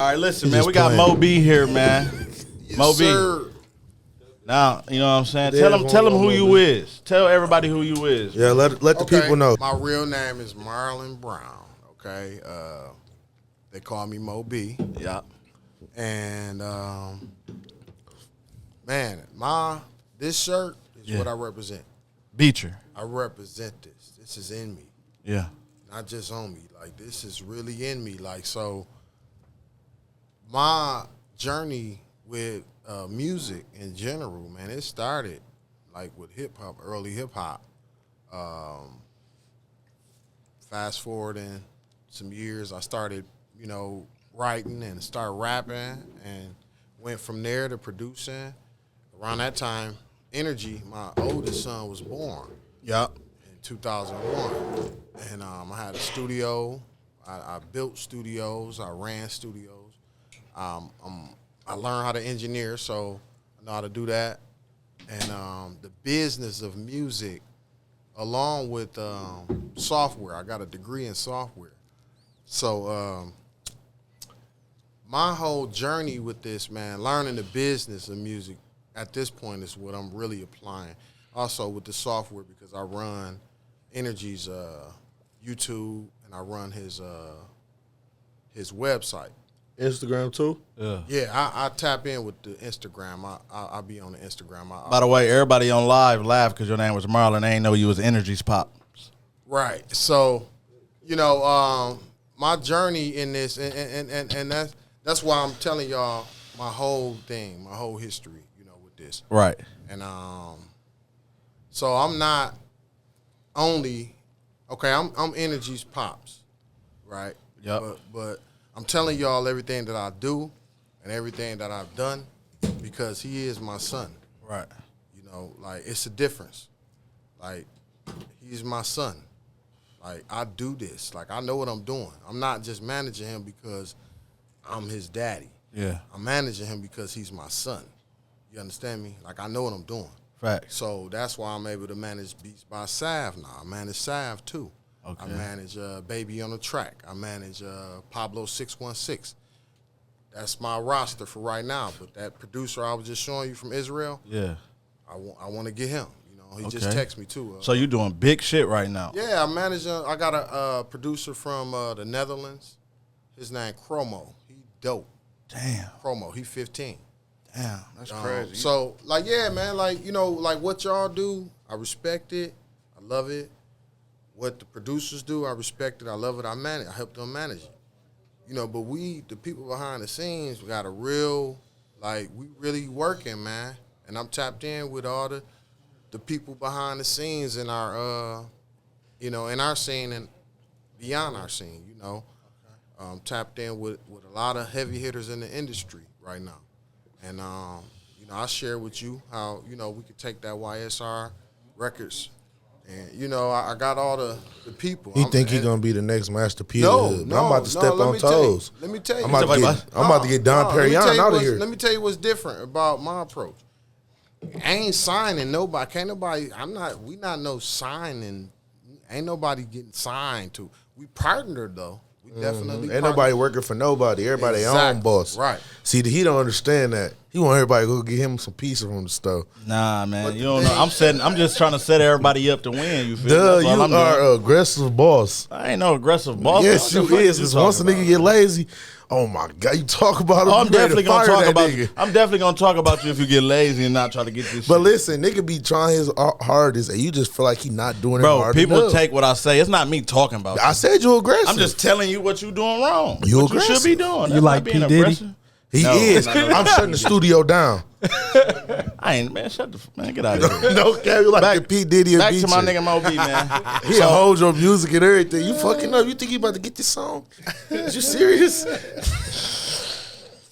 All right, listen, man. We got Mo B here, man. Yes, Mo B. sir. Now, you know what I'm saying? Tell them who you is. Tell everybody who you is. Yeah, let the people know. My real name is Marlon Brown. Okay, they call me Mo B. Yeah. And man, this shirt is what I represent. Beecher. I represent this. This is in me. Yeah. Not just on me. Like, this is really in me. Like, so my journey with music in general, man, it started like with hip hop, early hip hop. Fast forwarding some years, I started, writing and started rapping and went from there to producing. Around that time, Energy, my oldest son, was born. Yep. In 2001. And I had a studio. I built studios. I ran studios. I learned how to engineer, so I know how to do that. And the business of music, along with software. I got a degree in software. So my whole journey with this, man, learning the business of music at this point is what I'm really applying. Also with the software, because I run Energy's YouTube and I run his website. Instagram too? Yeah, I tap in with the Instagram. I be on the Instagram. By the way, everybody on live laughed because your name was Marlon. They ain't know you was Energy's pops. Right. So, my journey in this, and that's why I'm telling y'all my whole thing, my whole history, with this. Right. And so I'm not only I'm Energy's pops, right? Yep. But I'm telling y'all everything that I do and everything that I've done because he is my son. Right. Like, it's a difference. Like, he's my son. Like, I do this. Like, I know what I'm doing. I'm not just managing him because I'm his daddy. Yeah. I'm managing him because he's my son. You understand me? Like, I know what I'm doing. Facts. So that's why I'm able to manage Beats by Sav now. I manage Sav too. Okay. I manage Baby on the Track. I manage Pablo 616. That's my roster for right now. But that producer I was just showing you from Israel, Yeah. I want to get him. He just texted me too. So you doing big shit right now? Yeah, I got a producer from the Netherlands. His name Chromo. He dope. Damn. Chromo. He 15. Damn. That's crazy. So, like, yeah, man, like, like what y'all do, I respect it. I love it. What the producers do, I respect it. I love it. I help them manage it. But we, the people behind the scenes, we got a real, like, we really working, man. And I'm tapped in with all the people behind the scenes in our, in our scene and beyond our scene, tapped in with a lot of heavy hitters in the industry right now. And, I share with you how, we could take that YSR Records. And, I got all the people. He think he going to be the next Master P. No, I'm about to step on toes. Let me tell you. I'm about to get Don Perignon out of here. Let me tell you what's different about my approach. I ain't signing nobody. Can't nobody, we not no signing. Ain't nobody getting signed to. We partnered, though. We definitely Ain't nobody working for nobody. Everybody their own boss. Right. See, he don't understand that. He want everybody to go get him some pieces from the store. Nah, man. You don't know. I'm just trying to set everybody up to win. You feel? Duh, That's all you I'm are doing. an aggressive boss. I ain't no aggressive boss. Yes, you is. Because once a nigga get lazy, oh my God, you talk about him. I'm you ready definitely to gonna fire talk that about nigga. you. I'm definitely gonna talk about you if you get lazy and not try to get this. But shit. listen, nigga be trying his hardest, and you just feel like he not doing it hard people enough. take what I say. It's not me talking about. I said you aggressive. I'm just telling you what you doing wrong. You what aggressive. you should be doing. You That's like not being P. Diddy? aggressive. He No, is. no, no, I'm shutting the studio down. I ain't, man. Shut the man. Get out of here. No, okay, you like Back- the P. Diddy and Back to my Beecher. nigga Mo B, man. He'll hold your music and everything. You fucking up. You think you about to get this song? Is you serious?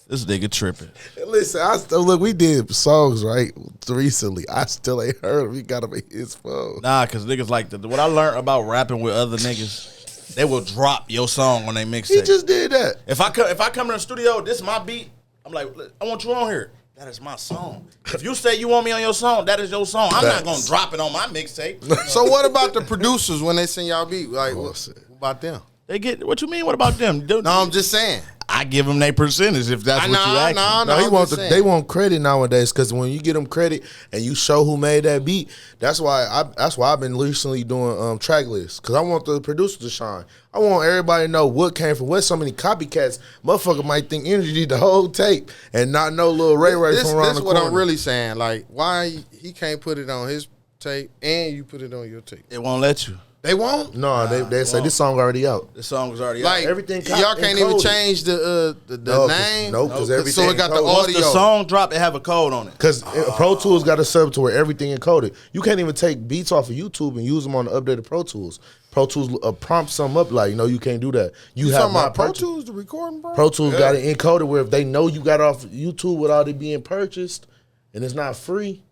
This nigga tripping. Listen, look, we did songs, right, recently. I still ain't heard him. He got him in his phone. Nah, cause niggas like what I learned about rapping with other niggas, they will drop your song on their mixtape. He just did that. If I come in the studio, this is my beat. I'm like, I want you on here. That is my song. If you say you want me on your song, that is your song. I'm not gonna drop it on my mixtape. So what about the producers when they send y'all beat? Like, what about them? They get what you mean? What about them? No, I'm just saying. I give them their percentage if that's what you ask. No, they want credit nowadays because when you get them credit and you show who made that beat, that's why I've been recently doing track lists because I want the producer to shine. I want everybody to know what came from what. So many copycats, motherfucker might think Energy did the whole tape and not know Lil Ray from around the corner. This is what I'm really saying. Like, why he can't put it on his tape and you put it on your tape? It won't let you. They won't? No, they say this song already out. The song was already like, out. Everything y'all can't even change the name? No, because everything. So it got the audio. Once the song drop, it have a code on it. Because Pro Tools got a sub to where everything encoded. You can't even take beats off of YouTube and use them on the updated Pro Tools. Pro Tools prompt something up like, no, you can't do that. You have talking about Pro Tools, the recording, bro? Pro Tools got it encoded where if they know you got off YouTube without it being purchased and it's not free,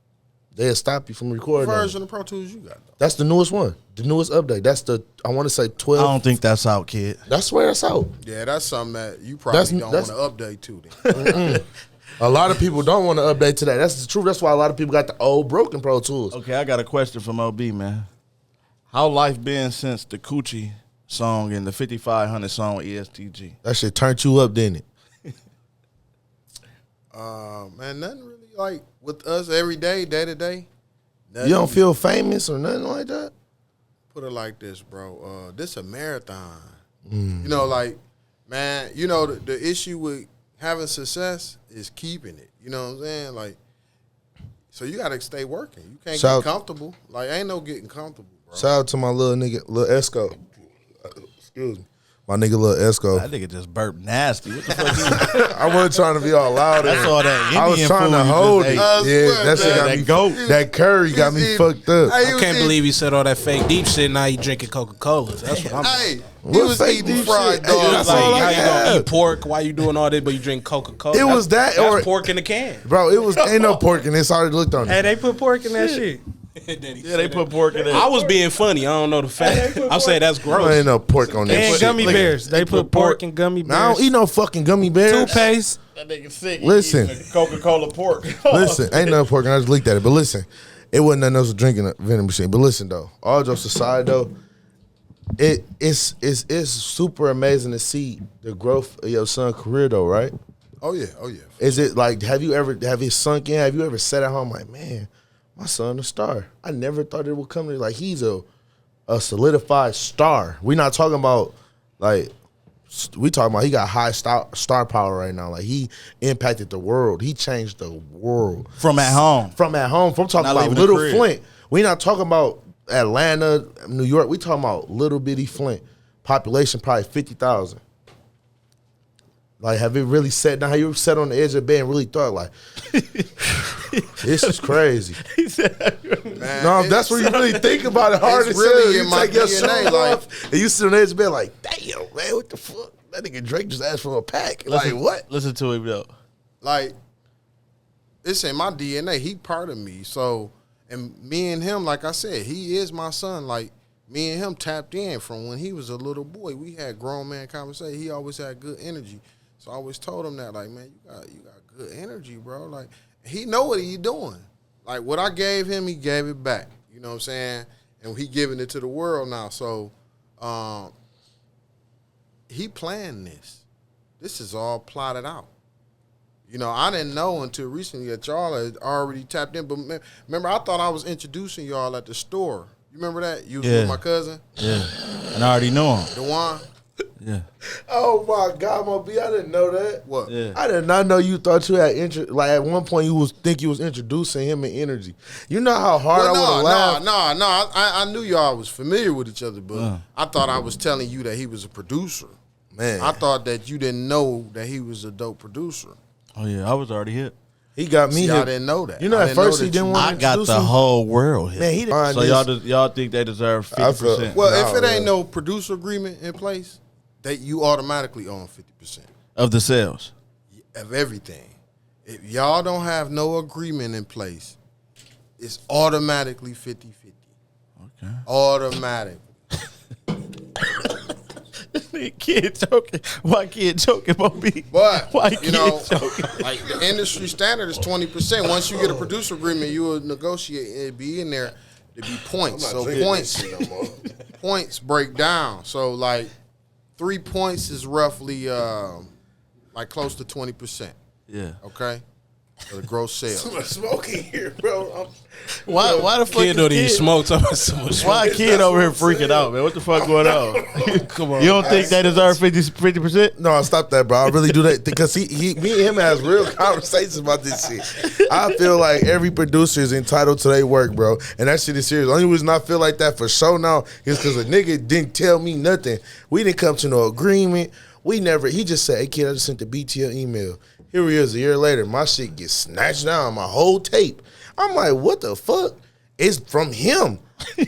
they'll stop you from recording. What version of Pro Tools you got, though? That's the newest one. The newest update. That's the, I want to say 12. I don't think that's out, kid. That's where it's out. Yeah, that's something that you probably don't want to update to then. A lot of people don't want to update to that. That's the truth. That's why a lot of people got the old broken Pro Tools. Okay, I got a question from OB, man. How life been since the Coochie song and the 5500 song with ESTG? That shit turned you up, didn't it? Man, nothing really like with us every day, day to day. You don't feel famous or nothing like that? Put it like this, bro. This a marathon. You know, like, man, you know, the issue with having success is keeping it. You know what I'm saying? Like, so you got to stay working. You can't get comfortable. Like, ain't no getting comfortable, bro. Shout out to my little nigga, Lil Esco. Excuse me. My nigga Lil Esco. That nigga just burped nasty. What the fuck? I wasn't trying to be all loud. That's all that Indian I was trying to hold it. Yeah, that shit got me. That curry got me fucked up. I can't believe he said all that fake deep shit. Now he drinking Coca-Colas. That's what I'm saying. He was eating fried dogs. Hey, that's like, how you gonna eat pork? Why you doing all this, but you drink Coca-Cola? It was that or pork in the can. Bro, it was ain't no pork in this. I already looked on it. Hey, they put pork in that shit. Yeah, they put pork in it. I was being funny. I don't know the fact. I'm saying that's gross. There ain't no pork on this. And gummy bears. They put pork in gummy bears. I don't eat no fucking gummy bears. Toothpaste. That nigga sick. Listen. Coca-Cola pork. Listen, ain't no pork. I just looked at it. But listen, it wasn't nothing else to drink in a vending machine. But listen, though, all jokes aside, though, it's super amazing to see the growth of your son's career, though, right? Oh yeah. Is it like, have it sunk in? Have you ever sat at home like, man, my son a star? I never thought it would come to, like, he's a solidified star. We're not talking about, like, we talking about he got high star power right now. Like, he impacted the world. He changed the world. From at home. From talking Not about leaving Little the crib. Flint. We not talking about Atlanta, New York. We talking about little bitty Flint. Population probably 50,000. Like, have you really sat down? Have you ever sat on the edge of the bed and really thought, like, this is crazy? Man, No, that's what you really think about it hard as really hell. in You my take your DNA, shirt like- off and you sit on the edge of the bed like, damn, man, what the fuck? That nigga Drake just asked for a pack. Like, what? Listen to him, though. Like, it's in my DNA. He part of me. So, and me and him, like I said, he is my son. Like, me and him tapped in from when he was a little boy. We had grown man conversation. He always had good energy. So I always told him that, like, man, you got good energy, bro. Like, he know what he doing. Like, what I gave him, he gave it back. You know what I'm saying? And he giving it to the world now. So, he planned this. This is all plotted out. You know, I didn't know until recently that y'all had already tapped in. But remember, I thought I was introducing y'all at the store. You remember that? You was with my cousin? Yeah. And I already know him. Dewan? Yeah. Oh, my God, Moby, I didn't know that. What? Yeah. I did not know you thought you had like, at one point you was introducing him in energy. You know how hard I would have laughed? No. I knew y'all was familiar with each other, but I thought I was telling you that he was a producer. Man. I thought that you didn't know that he was a dope producer. Oh, yeah. I was already hip. He got me See, hip. I didn't know that. You know, I at didn't know first he that didn't you- want to I got introduce the him. whole world hip. Man, he didn't. So y'all think they deserve 50%? Well, Nah, if it ain't man. no producer agreement in place, that you automatically own 50% Of the sales. of everything. If y'all don't have no agreement in place, it's automatically 50-50. Okay. Automatic. Kid choking. Why kid choking, Moby? But, Why you kid know, choking? like the industry standard is 20%. Once you get a producer agreement, you will negotiate. It'd be in there to be points. So points break down. So like 3 points is roughly like close to 20%. Yeah. Okay, for the gross sales. Too much smoking here, bro. Why the fuck Kid don't even smoke. Talking about so much Why a kid over here freaking out, man? What the fuck going on? Come on. You don't think they deserve 50%? No, stop that, bro. I really do that because me and him has real conversations about this shit. I feel like every producer is entitled to their work, bro, and that shit is serious. The only reason I feel like that for sure now is because a nigga didn't tell me nothing. We didn't come to no agreement. He just said, "Hey kid, I just sent the beat to your email." Here he is a year later. My shit gets snatched down, my whole tape. I'm like, what the fuck? It's from him.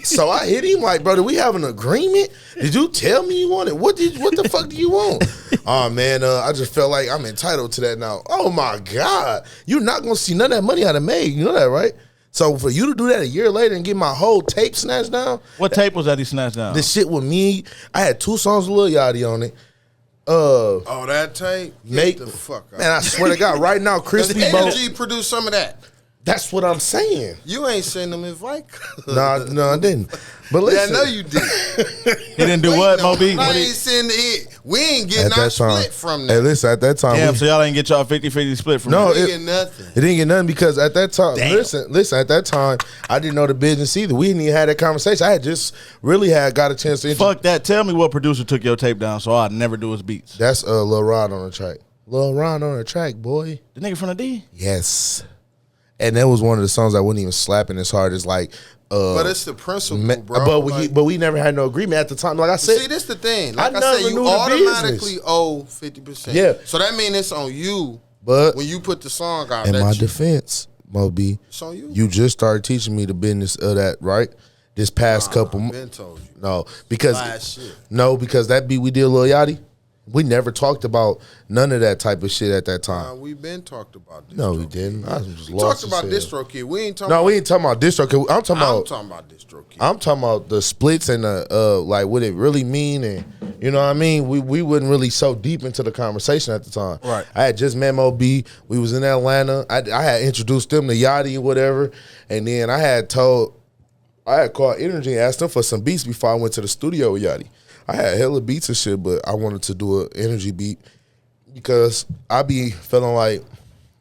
So I hit him like, bro, did we have an agreement? Did you tell me you wanted? What the fuck do you want? Oh man, I just felt like I'm entitled to that now. Oh my God. You're not gonna see none of that money out of me. You know that, right? So for you to do that a year later and get my whole tape snatched down. What tape was that he snatched down? The shit with me, I had 2 songs with Lil Yachty on it. Oh, that tape? Make Get the fuck out. Man, I swear to God, right now, Does Crispy Energy produce some of that? That's what I'm saying. You ain't send them invite. No, I didn't. But listen, Yeah, I know you did. He didn't do what, Moby? I ain't send it. We ain't getting at our that time, split from hey, that. listen, at that time, Damn, we- so y'all ain't get y'all 50-50 split from No, that. We ain't get nothing. it didn't get nothing because at that time, listen, at that time, I didn't know the business either. We didn't even have that conversation. I had just really got a chance to. Fuck that. Tell me what producer took your tape down so I'd never do his beats. That's Lil Rod on the track. Lil Rod on the track, boy. The nigga from the D? Yes, and that was one of the songs I wasn't even slapping as hard as like. But it's the principle, bro. But we never had no agreement at the time. Like I said, see, this the thing. Like I never said, you knew the automatically business. owe 50%. Yeah. So that means it's on you. But when you put the song out, in my that defense, Moby, it's on you. you just started teaching me the business of that, right? This past couple I've months. been told you. No, because Last shit. because that beat we did Lil Yachty, we never talked about none of that type of shit at that time. We've been talked about this. No, we didn't. I was just We lost talked about as hell. DistroKid. We ain't talking No, about we ain't talking about distro. I'm talking I'm about talking about DistroKid. I'm talking about the splits and the like what it really mean, and you know what I mean. We wasn't really so deep into the conversation at the time. Right. I had just met Mo B. We was in Atlanta. I had introduced them to Yachty or whatever, and then I had called Energy and asked them for some beats before I went to the studio with Yachty. I had hella beats and shit, but I wanted to do an Energy beat because I be feeling like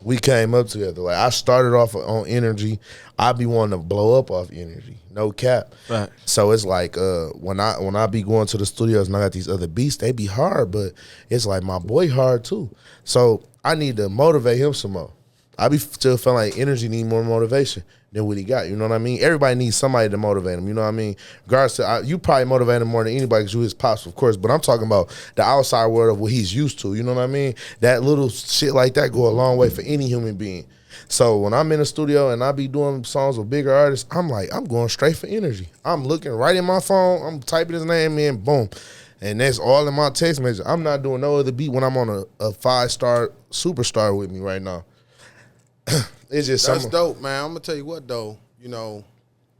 we came up together. Like I started off on Energy. I be wanting to blow up off Energy. No cap. Right. So it's like when I be going to the studios and I got these other beats, they be hard, but it's like my boy hard too. So I need to motivate him some more. I be still feeling like Energy need more motivation than what he got. You know what I mean? Everybody needs somebody to motivate him. You know what I mean? Regardless to, you probably motivate him more than anybody because you his pops, of course. But I'm talking about the outside world of what he's used to. You know what I mean? That little shit like that go a long way for any human being. So when I'm in the studio and I be doing songs with bigger artists, I'm like, I'm going straight for Energy. I'm looking right in my phone. I'm typing his name in, boom. And that's all in my text message. I'm not doing no other beat when I'm on a 5-star superstar with me right now. It's just That's something. dope, man. I'm gonna tell you what though. You know,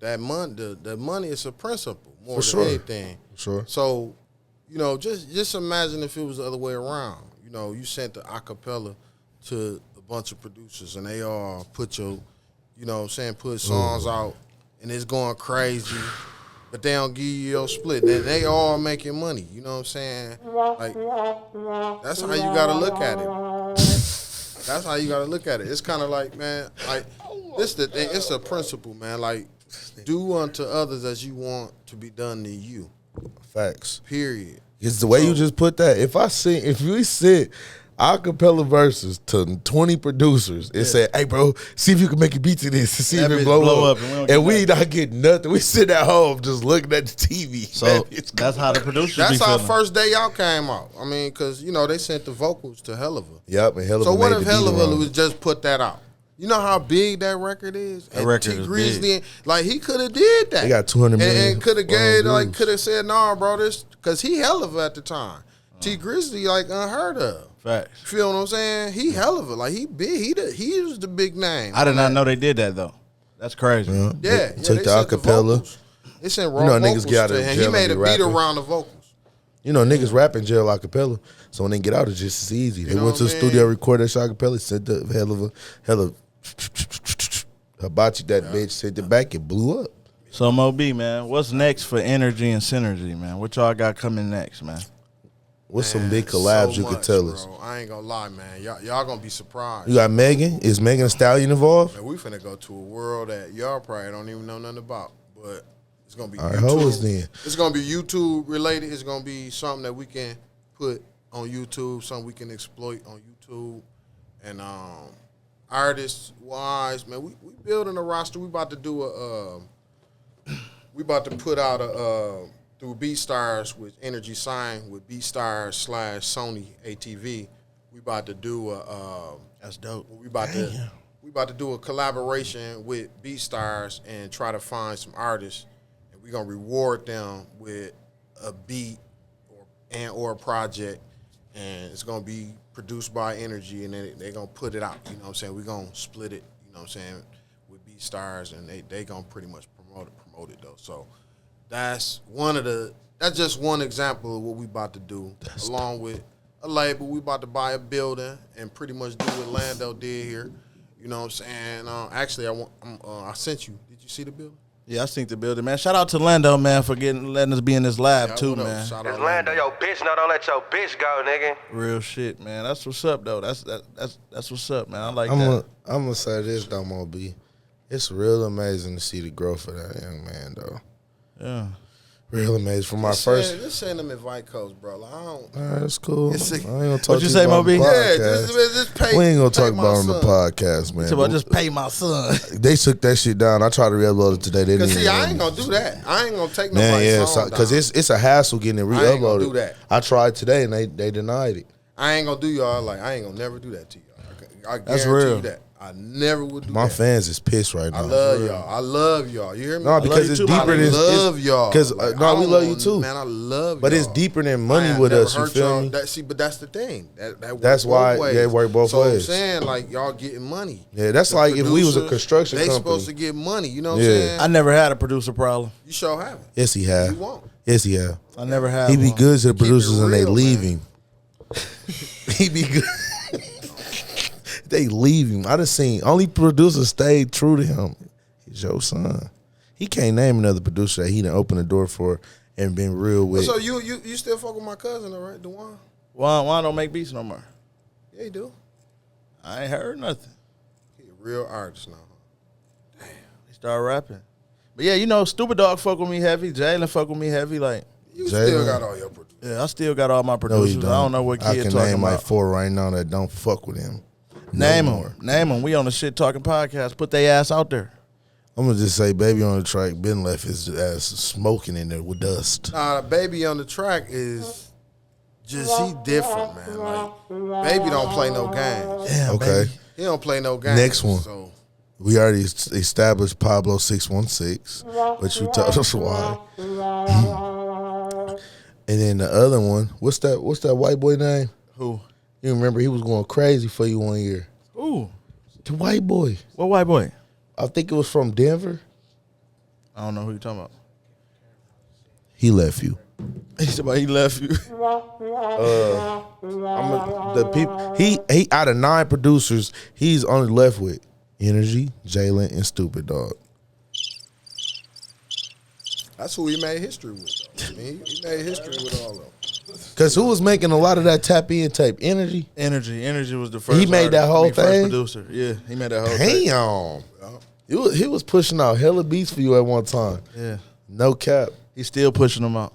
that money is a principle more For than sure. anything. Sure. So, you know, just imagine if it was the other way around. You know, you sent the acapella to a bunch of producers and they all put your, you know what I'm saying, put songs out and it's going crazy, but they don't give you your split. Then they all making money. You know what I'm saying? Like, that's how you gotta look at it. That's how you gotta look at it. It's kind of like, man, like this the thing. It's a principle, man. Like, do unto others as you want to be done to you. Facts. Period. It's the way you just put that. If we sit acapella verses to 20 producers and say, hey bro, see if you can make a beat to this and see That if it bitch blow up. and And we not getting nothing. We sit at home just looking at the TV. So Man, it's that's how the producers That's be our feeling. first day out came out. I mean, because, you know, they sent the vocals to Helliver. Yep, and hell of So a what made if the beat Helliver around. was just put that out? You know how big that record is? That And record T is Grizzly, like, he could have did that. They got 200 million And could have gave, like, views. could have said, nah, bro, this, because he Helliver at the time. T Grizzly, like, unheard of. Facts. Feel what I'm saying? He Helliver. Like, he big. He was the big name. I did not know they did that though. That's crazy. Yeah. Yeah, They took they the sent acapella. vocals. They sent raw You know, niggas vocals get out to of him. jail He and made be a beat rapping. around the vocals. You know, niggas rap in jail acapella, so when they get out, it's just as easy. They know went to the what I studio, mean? recorded that shot acapella, sent the hella hibachi that bitch, sent it back, it blew up. So Mo B, man, what's next for Energy and Synergy, man? What y'all got coming next, man? What's some big collabs so you could much, tell bro. us? I ain't gonna lie, man. Y'all gonna be surprised. You got Megan. Is Megan Thee Stallion involved? Man, we finna go to a world that y'all probably don't even know nothing about, but it's gonna be All right, hold us YouTube. then. It's gonna be YouTube related. It's gonna be something that we can put on YouTube, something we can exploit on YouTube, and artists wise, man, we building a roster. We about to do we about to put out a through BeatStars with Energy Sign with BeatStars / Sony ATV. We about to do That's dope. we about to do a collaboration with BeatStars and try to find some artists, and we're gonna reward them with a beat or a project, and it's gonna be produced by Energy, and then they're gonna put it out. You know what I'm saying? We're gonna split it. You know what I'm saying? With BeatStars, and they gonna pretty much promote it though. So that's just one example of what we about to do, along with a label. We about to buy a building and pretty much do what Lando did here. You know what I'm saying? Actually, I sent you. Did you see the building? Yeah, I seen the building, man. Shout out to Lando, man, for letting us be in this lab too, what up? man. Shout out It's Lando, your bitch. No, don't let your bitch go, nigga. Real shit, man. That's what's up, though. That's what's up, man. I like I'm that. gonna say this, Domo B. It's real amazing to see the growth of that young man, though. Yeah. Real amazing. From my first. Just send them invite codes, bro. Like, I don't. All right, that's cool. I ain't gonna talk What you to say, about Moby? the Yeah, podcast. just pay. We ain't gonna pay talk my about it on the son. podcast, man. So I just pay my son. They took that shit down. I tried to re-upload it today. They didn't Cause see, even I let ain't me. gonna do that. I ain't gonna take Man, nobody's yeah, song because down. it's a hassle getting it I ain't gonna re-uploaded. do that. I tried today and they denied it. I ain't gonna do y'all like I ain't gonna never do that to y'all. I That's guarantee real. you that. I never would do My that. fans is pissed right now. I love y'all. I love y'all. You hear me? No, because you it's too, deeper man. than I love y'all. Because Like, no, I we don't love you want- too, man. I love But y'all. it's deeper than I money have with never us. You hurt feel y'all. me? But that's the thing. That works That's both why ways. they work both so ways. I'm saying like y'all getting money. Yeah, that's The like if we was a producers, construction they company. supposed to get money. You know what Yeah. I'm saying? I never had a producer problem. You sure haven't. Yes, he have. You won't. Yes, he have. I never had He be one. good to the Keep it producers and they real, leave man. him. He be good. They leave him. I done seen only producer stayed true to him. He's your son. He can't name another producer that he done opened the door for and been real with. So you still fuck with my cousin, all right, Dewan? Why don't make beats no more? Yeah, you do. I ain't heard nothing. He a real artist now. He started rapping. But yeah, you know, Stupid Dog fuck with me heavy. Jalen fuck with me heavy. Like, You still Jalen. got all your producers. yeah, I still got all my No, producers. he I don't. don't know what I kid can talking name about. like 4 right now that don't fuck with him. Name No them. Name them. We on the Shit Talking podcast. Put they ass out there. I'm gonna just say, baby on the track, Ben left his ass smoking in there with dust. Nah, the baby on the track is just he different, man. Like baby don't play no games. Damn, Okay, baby. He don't play no games. Next one. So we already established Pablo 616, but you told us why. And then the other one, what's that white boy name? Who? You remember he was going crazy for you one year. Who? The white boy. What white boy? I think it was from Denver. I don't know who you talking about. He left you. He said he left you. The people he out of 9 producers, he's only left with Energy, Jalen, and Stupid Dog. that's who he made history with. Though. I mean, he made history with all of them. Cause who was making a lot of that tap in tape? Energy. Energy was the first. He made that whole first thing? producer. Yeah, he made that whole thing. Damn. He was pushing out hella beats for you at one time. Yeah, No cap. he's still pushing them out.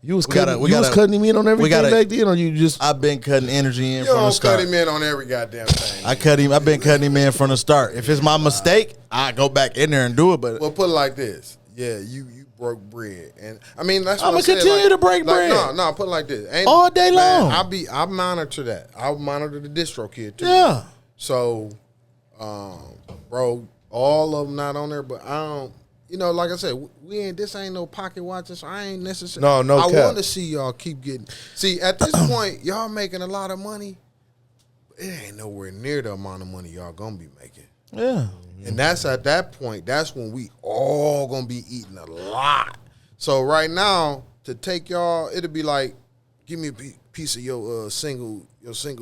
You was We gotta- cutting. we You was gotta- cutting him in on everything gotta- back then, or you just? I've been cutting Energy in You from the don't start. cut him in on every goddamn thing. I've been cutting him in from the start. If it's my mistake, I go back in there and do it. But Well, put it like this. Yeah, you broke bread, and I mean that's what I'ma I'm saying, continue like- to break like, bread. No, put it like this. Ain't, All day man, long. I monitor that. I monitor the distro kid too. yeah, So, bro, all of them not on there, but I don't. You know, like I said, this ain't no pocket watching, so I ain't necessarily. No I cap. want to see y'all keep getting. See, at this point, y'all making a lot of money. But it ain't nowhere near the amount of money y'all gonna be making. yeah. And that's at that point, that's when we all gonna be eating a lot. So right now, to take y'all, it'll be like, give me a piece of your single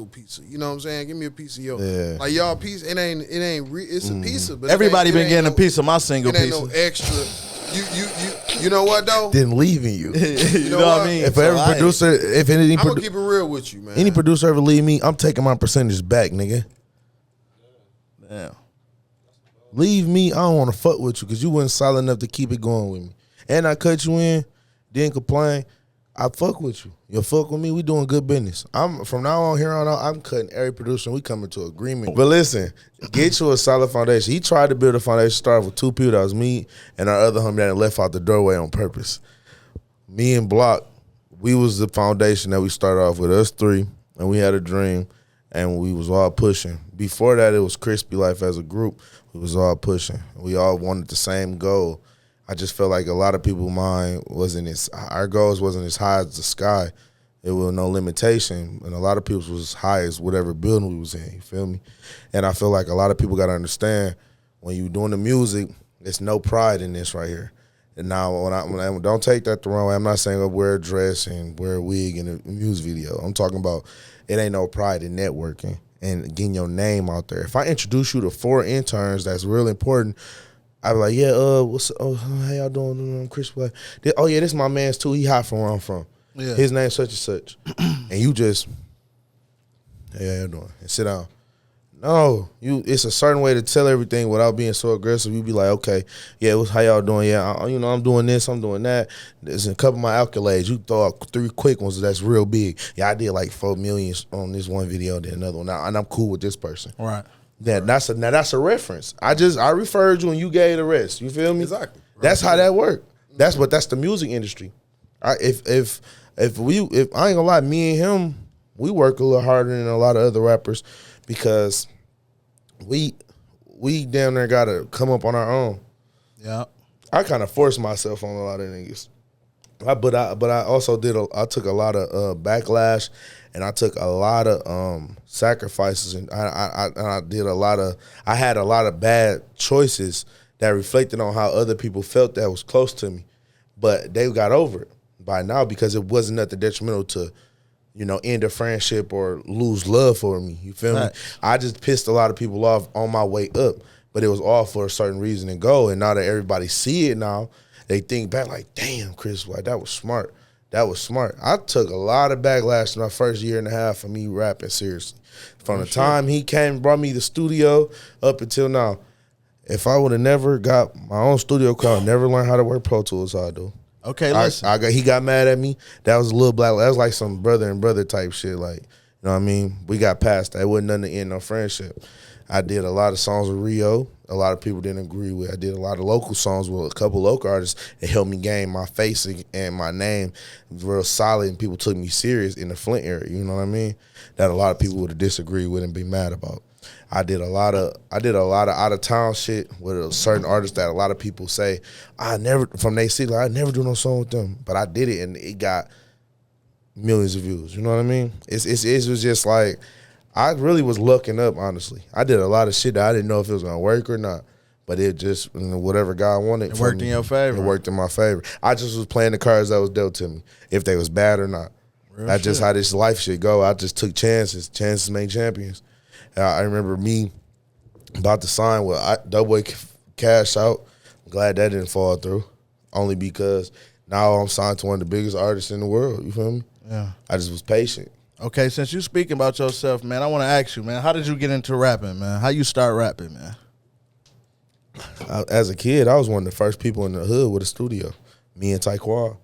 pizza. You know what I'm saying? Give me a piece of your like y'all piece. It's a pizza. But Everybody it been ain't getting no, a piece of my single It ain't pizza. no extra. You know what though? than leaving you. You know what I what? mean? If So every producer, if any I'm gonna keep it real with you, man. any producer ever leave me, I'm taking my percentage back, nigga. Damn. Leave me, I don't want to fuck with you because you wasn't solid enough to keep it going with me. And I cut you in, didn't complain. I fuck with you. You fuck with me, we doing good business. I'm from now on here on out, I'm cutting every producer. We coming to agreement. But listen, get you a solid foundation. He tried to build a foundation, started with 2 people. That was me and our other homie that left out the doorway on purpose. Me and Block, we was the foundation that we started off with, us 3, and we had a dream, and we was all pushing. Before that, it was Krispylife as a group. We was all pushing. We all wanted the same goal. I just felt like a lot of people's mind our goals wasn't as high as the sky. There was no limitation, and a lot of people's was as high as whatever building we was in, you feel me? And I feel like a lot of people got to understand when you doing the music, there's no pride in this right here. And now, don't take that the wrong way. I'm not saying wear a dress and wear a wig in a music video. I'm talking about it ain't no pride in networking and getting your name out there. If I introduce you to 4 interns, that's real important. I be like, yeah, how y'all doing? Krispylife. Oh yeah, this my man's too. He hot from where I'm from. Yeah. His name's such and such. And you just, hey, how y'all doing? And sit down. No, it's a certain way to tell everything without being so aggressive. You be like, okay, yeah, how y'all doing? Yeah, I'm doing this, I'm doing that. There's a couple of my accolades. You throw out 3 quick ones that's real big. Yeah, I did like 4 million on this one video, then another one. Now, and I'm cool with this person. Right. That's a reference. I referred you and you gave the rest. You feel me? Exactly. Right. That's how that worked. That's the music industry. If I ain't gonna lie, me and him, we work a little harder than a lot of other rappers because we damn near gotta come up on our own. Yeah. I kind of forced myself on a lot of niggas. But I also I took a lot of backlash, and I took a lot of sacrifices, and I had a lot of bad choices that reflected on how other people felt that was close to me, but they got over it by now because it wasn't nothing detrimental to, end a friendship or lose love for me. You feel me? I just pissed a lot of people off on my way up, but it was all for a certain reason and goal. And now that everybody see it now, they think back like, damn, Chris, like, that was smart. That was smart. I took a lot of backlash in my first year and a half of me rapping seriously. From the time he came and brought me the studio up until now. If I would have never got my own studio car, never learned how to work Pro Tools, I do. Okay, listen. He got mad at me. That was a little black. That was like some brother and brother type shit. Like, you know what I mean? We got past that. It wasn't nothing to end no friendship. I did a lot of songs with Rio. A lot of people didn't agree with. I did a lot of local songs with a couple local artists. It helped me gain my face and my name real solid, and people took me serious in the Flint area. You know what I mean? That a lot of people would have disagreed with and be mad about. I did a lot of out of town shit with a certain artist that a lot of people say I never do no song with them, but I did it and it got millions of views. You know what I mean? It was just like, I really was looking up, honestly. I did a lot of shit that I didn't know if it was gonna work or not, but it just, whatever God wanted. It worked in your favor. It worked in my favor. I just was playing the cards that was dealt to me, if they was bad or not. That's just how this life shit go. I just took chances. Chances make champions. I remember me about to sign with Doughboy Cash Out. I'm glad that didn't fall through, only because now I'm signed to one of the biggest artists in the world. You feel me? Yeah. I just was patient. Okay, since you speaking about yourself, man, I want to ask you, man, how did you get into rapping, man? How you start rapping, man? As a kid, I was one of the first people in the hood with a studio. Me and Taekwondo.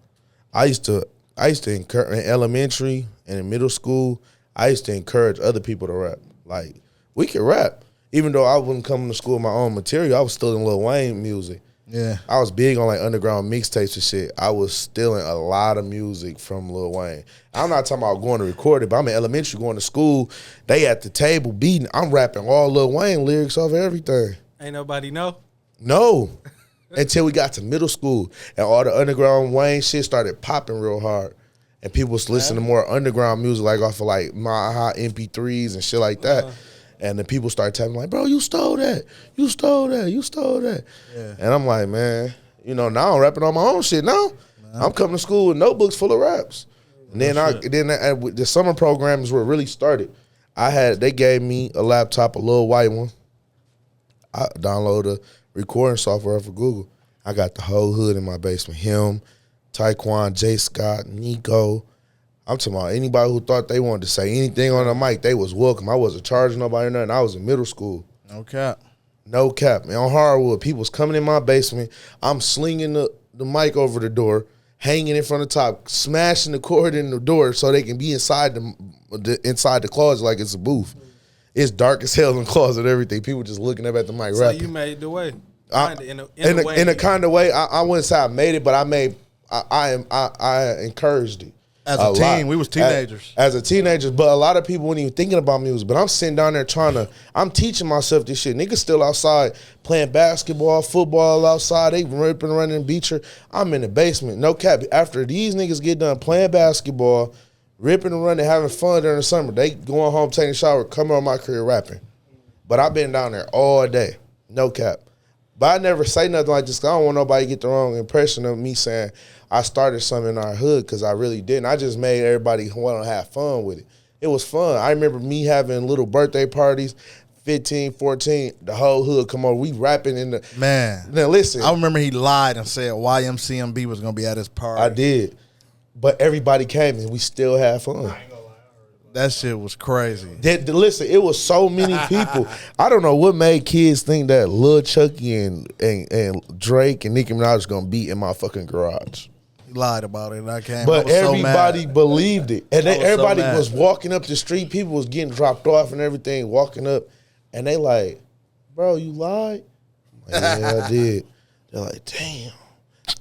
I used to encourage in elementary and in middle school. I used to encourage other people to rap. Like, we could rap. Even though I wouldn't come to school with my own material, I was still in Lil Wayne music. Yeah. I was big on like underground mixtapes and shit. I was stealing a lot of music from Lil Wayne. I'm not talking about going to record it, but I'm in elementary going to school. They at the table beating. I'm rapping all Lil Wayne lyrics off of everything. Ain't nobody know? No. Until we got to middle school and all the underground Wayne shit started popping real hard. And people was listening to more underground music, like off of like my hot MP3s and shit like that. And then people started telling me like, bro, you stole that. You stole that. You stole that. Yeah. And I'm like, man, now I'm rapping on my own shit now. I'm coming to school with notebooks full of raps. And then the summer program is where it really started. They gave me a laptop, a little white one. I downloaded a recording software for Google. I got the whole hood in my basement. Him, Taekwon, Jay Scott, Nico. I'm talking about anybody who thought they wanted to say anything on the mic, they was welcome. I wasn't charging nobody or nothing. I was in middle school. No cap. No cap, man. On hardwood, people was coming in my basement. I'm slinging the mic over the door, hanging in front of the top, smashing the cord in the door so they can be inside the closet like it's a booth. It's dark as hell in the closet, everything. People just looking up at the mic, So rapping. you made the way. In a kind of way, I wouldn't say I made it, but I encouraged it. As a teen, we was teenagers. As a teenager, but a lot of people weren't even thinking about music. But I'm sitting down there I'm teaching myself this shit. Niggas still outside playing basketball, football outside. They ripping, running, beacher. I'm in the basement. No cap. After these niggas get done playing basketball, ripping and running, having fun during the summer, they going home, taking a shower, coming on my career rapping. But I've been down there all day. No cap. But I never say nothing like this 'cause I don't want nobody to get the wrong impression of me saying I started something in our hood, because I really didn't. I just made everybody want to have fun with it. It was fun. I remember me having little birthday parties, 15, 14, the whole hood come over. We rapping in the... Man. Now listen. I remember he lied and said YMCMB was going to be at his party. I did. But everybody came and we still had fun. That shit was crazy. Listen, it was so many people. I don't know what made kids think that Lil Chucky and Drake and Nicki Minaj was going to be in my fucking garage. He lied about it and I came. But everybody so believed it. And then everybody so was walking up the street. People was getting dropped off and everything, walking up. And they like, bro, you lied? I'm like, yeah, I did. They're like, damn.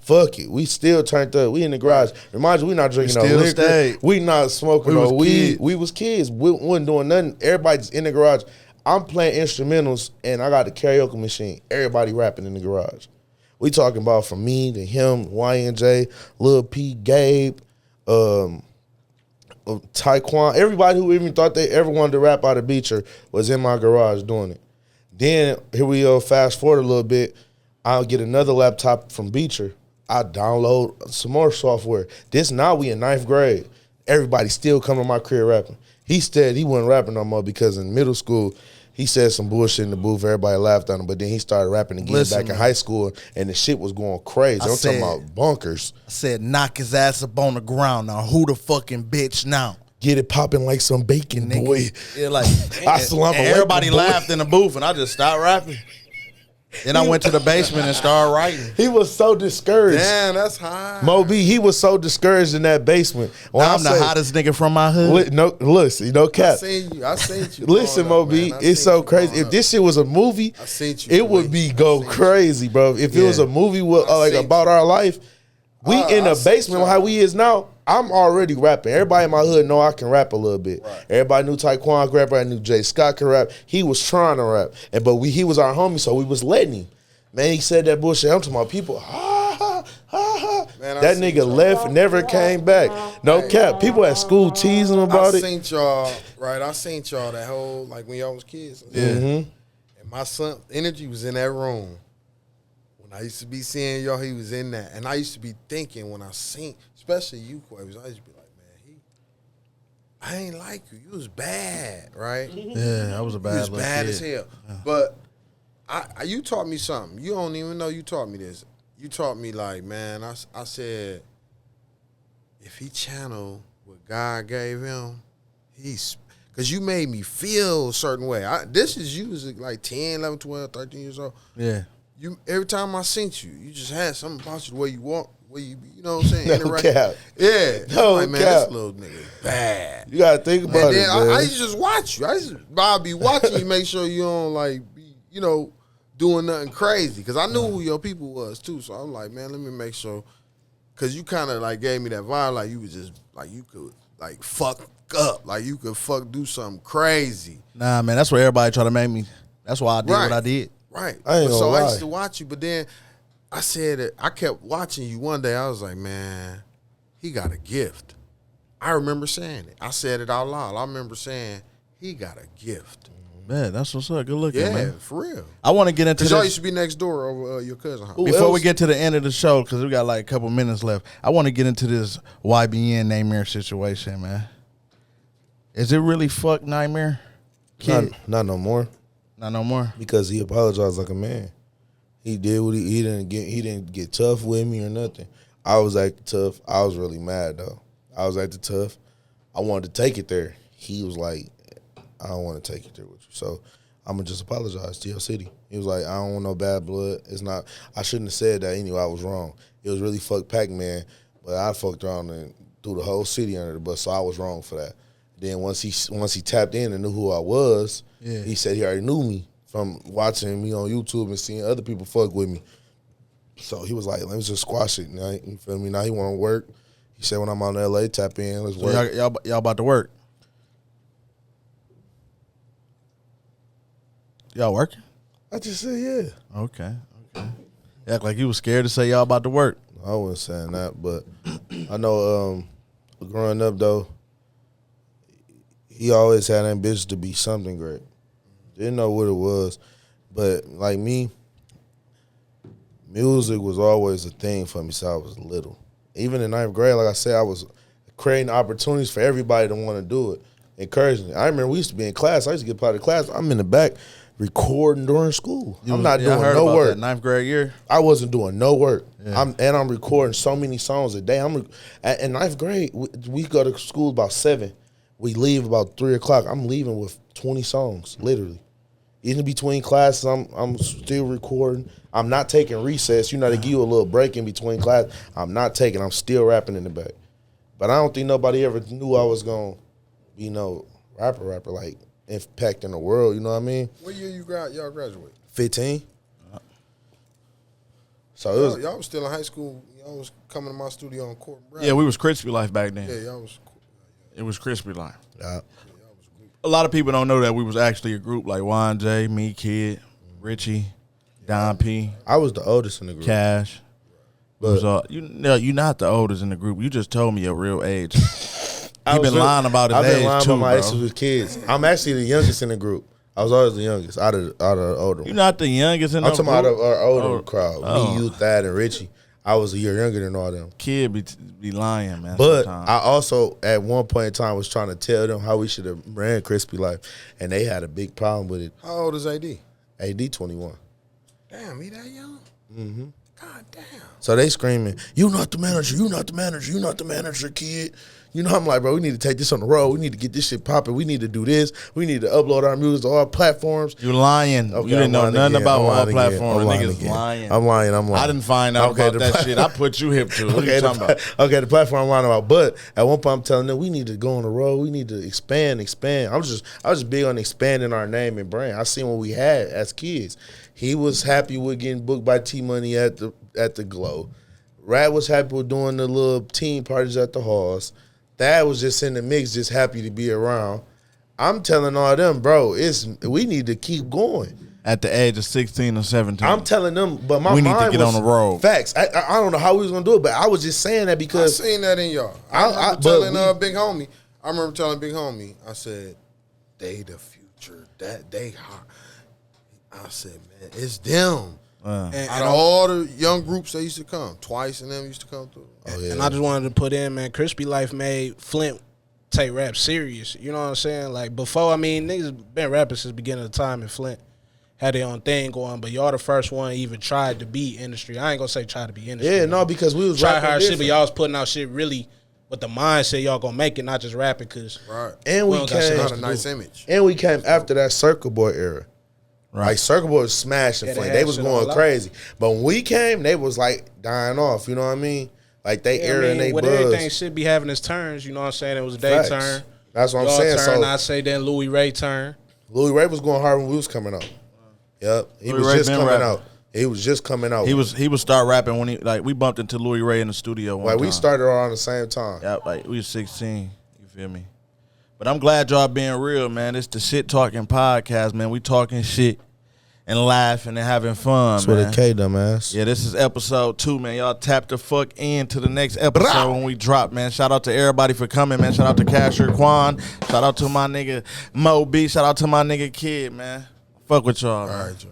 Fuck it. We still turned up. We in the garage. Remind you, we not drinking no liquor. Stayed. We not smoking no weed. We was kids. We wasn't doing nothing. Everybody's in the garage. I'm playing instrumentals, and I got the karaoke machine. Everybody rapping in the garage. We talking about from me to him, YNJ, Lil P, Gabe, Taekwon. Everybody who even thought they ever wanted to rap out of Beecher was in my garage doing it. Then, here we go, fast forward a little bit. I'll get another laptop from Beecher. I download some more software. Now we in 9th grade. Everybody still coming to my crib rapping. He said he wasn't rapping no more because in middle school, he said some bullshit in the booth. Everybody laughed at him, but then he started rapping again back in high school, and the shit was going crazy. I'm talking about bonkers. I said, knock his ass up on the ground. Now, who the fucking bitch now? Get it popping like some bacon, boy. Yeah, like, and everybody laughed in the booth, and I just stopped rapping. Then I went to the basement and started writing. He was so discouraged. Damn, that's high. Mo B, he was so discouraged in that basement. Now I'm the hottest nigga from my hood. Listen, no cap. I seen you. Listen, Mo B, it's so crazy. If this shit was a movie, it would be crazy, bro. If it was a movie with about our life, we in the basement how we is now. I'm already rapping. Everybody in my hood know I can rap a little bit. Right. Everybody knew Taekwon could rap. I knew Jay Scott could rap. He was trying to rap, he was our homie, so we was letting him. Man, he said that bullshit. I'm talking about people. Ha ha ha ha. Man, that nigga left, never came back. No cap. People at school teasing about it. I seen y'all that whole like when y'all was kids. Yeah. Mm-hmm. And my son energy was in that room. When I used to be seeing y'all, he was in that, and I used to be thinking when I seen. Especially you, Quavers. I used to be like, man, I ain't like you. You was bad, right? Yeah, I was a bad little kid. You was bad as hell. Yeah. But you taught me something. You don't even know you taught me this. You taught me like, man, I said, if he channeled what God gave him, because you made me feel a certain way. This is you was like 10, 11, 12, 13 years old. Yeah. Every time I seen you, you just had something about you the way you walk. You know what I'm saying? No cap. Yeah. No like, man, cap. this little nigga is bad. You gotta think about it, man. I used to just watch you. I'll be watching you, make sure you don't like be, doing nothing crazy. Cause I knew who your people was too. So I'm like, man, let me make sure. Cause you kind of like gave me that vibe, like you was just like you could like fuck up, like you could do something crazy. Nah, man, that's what everybody try to make me. That's why I did what I did. Right. I used to watch you, but then. I said that I kept watching you one day. I was like, man, he got a gift. I remember saying it. I said it out loud. I remember saying he got a gift. Man, that's what's up. Good looking, man. Yeah, for real. I want to get into this. Y'all used to be next door over your cousin's house. Before we get to the end of the show, because we got like a couple minutes left, I want to get into this YBN Nightmare situation, man. Is it really fuck Nightmare? Not no more. Not no more? Because he apologized like a man. He did what he didn't get tough with me or nothing. I was acting tough. I was really mad though. I was acting tough. I wanted to take it there. He was like, I don't want to take it there with you. So I'm gonna just apologize to your city. He was like, I don't want no bad blood. It's not. I shouldn't have said that anyway. I was wrong. It was really fuck Pac-Man, but I fucked around and threw the whole city under the bus. So I was wrong for that. Then once he tapped in and knew who I was, he said he already knew me from watching me on YouTube and seeing other people fuck with me. So he was like, let me just squash it. Now, you feel me? Now he want to work. He said when I'm out in LA, tap in. Let's work. Y'all about to work? Y'all working? I just said yeah. Okay. Act like you was scared to say y'all about to work. I wasn't saying that, but I know growing up though, he always had ambition to be something great. Didn't know what it was, but like me, music was always a thing for me since I was little. Even in ninth grade, like I said, I was creating opportunities for everybody to want to do it, encouraging it. I remember we used to be in class. I used to get part of class. I'm in the back recording during school. I'm not doing no work. That ninth grade year, I wasn't doing no work. Yeah. I'm recording so many songs a day. In ninth grade, we go to school about 7. We leave about 3 o'clock. I'm leaving with 20 songs, literally. In between classes, I'm still recording. I'm not taking recess. You know, they give you a little break in between class. I'm not taking. I'm still rapping in the back. But I don't think nobody ever knew I was going to be no rapper, like impacting the world. You know what I mean? What year y'all graduate? 15. So it was. Y'all was still in high school. Y'all was coming to my studio on Court. yeah, we was Krispylife back then. Yeah, y'all was. It was Krispylife. Yeah. A lot of people don't know that we was actually a group like Juan J, me, Kid, Richie, Don P, I was the oldest in the group. Cash. But You're not the oldest in the group. You just told me your real age. I've been lying about his I've been age lying too, about my bro. age with kids. I'm actually the youngest in the group. I was always the youngest out of the older ones. You're not the youngest in the I'm talking group. about our older crowd. Oh. Me, you, Thad, and Richie. I was a year younger than all them. Kid be lying, man. But sometimes. I also, at one point in time, was trying to tell them how we should have ran Krispylife, and they had a big problem with it. How old is AD? AD 21. Damn, he that young? Mm-hmm. God damn. So they screaming, you not the manager, you not the manager, you not the manager, kid. You know, I'm like, bro, we need to take this on the road. We need to get this shit popping. We need to do this. We need to upload our music to all platforms. You lying. Okay, you didn't know nothing about all platforms. I'm lying Niggas again. lying. I'm lying. I didn't find out about that shit. I put you hip to. What are you talking about? Okay, the platform I'm lying about. But at one point I'm telling them we need to go on the road. We need to expand. I was just big on expanding our name and brand. I seen what we had as kids. He was happy with getting booked by T Money at the Glow. Rat was happy with doing the little team parties at the halls. Thad was just in the mix, just happy to be around. I'm telling all them, bro, we need to keep going. At the age of 16 or 17. I'm telling them, but my We mind need to get was on the road. Facts. I don't know how we was gonna do it, but I was just saying that I because seen that in y'all. I I remember telling Big Homie, I said, they the future. That they hot. I said, man, it's them. And Out of all the young groups that used to come, Twice and them used to come through. oh, yeah. And I just wanted to put in, man, Krispylife made Flint take rap serious. You know what I'm saying? Like, before, I mean, niggas been rapping since the beginning of the time in Flint. Had their own thing going, but y'all the first one even tried to be industry. I ain't gonna say try to be industry. Yeah, no, because we was try rapping hard shit, but different. y'all was putting out shit really with the mindset y'all gonna make it, not just rapping, cause Right. And we don't got shit came else Not a nice image. and we came after that Circle Boy era. Right. Like Circle Boy was smashing Yeah, they Flint. had They was shit going on lock. crazy. But when we came, they was like dying off, you know what I mean? Like they era and they with buzz. everything should be having its turns, you know what I'm saying? It was their Facts. turn. That's what I'm Y'all saying. turn, So I say then Louis Ray turn. Louis Ray was going hard when we was coming out. Yep. He Louis was Ray just been coming rapping. out. He was just coming out. He was start rapping when we bumped into Louis Ray in the studio one like time. we started around the same time. Yeah, like we was 16. You feel me? But I'm glad y'all being real, man. It's the Shit Talking Podcast, man. We talking shit and laughing and having fun, That's man. what a K, dumbass. Yeah, this is episode 2, man. Y'all tap the fuck in to the next episode when we drop, man. Shout out to everybody for coming, man. Shout out to Casher Quan. Shout out to my nigga Mo B. Shout out to my nigga Kid, man. Fuck with y'all, man. All right, Joe.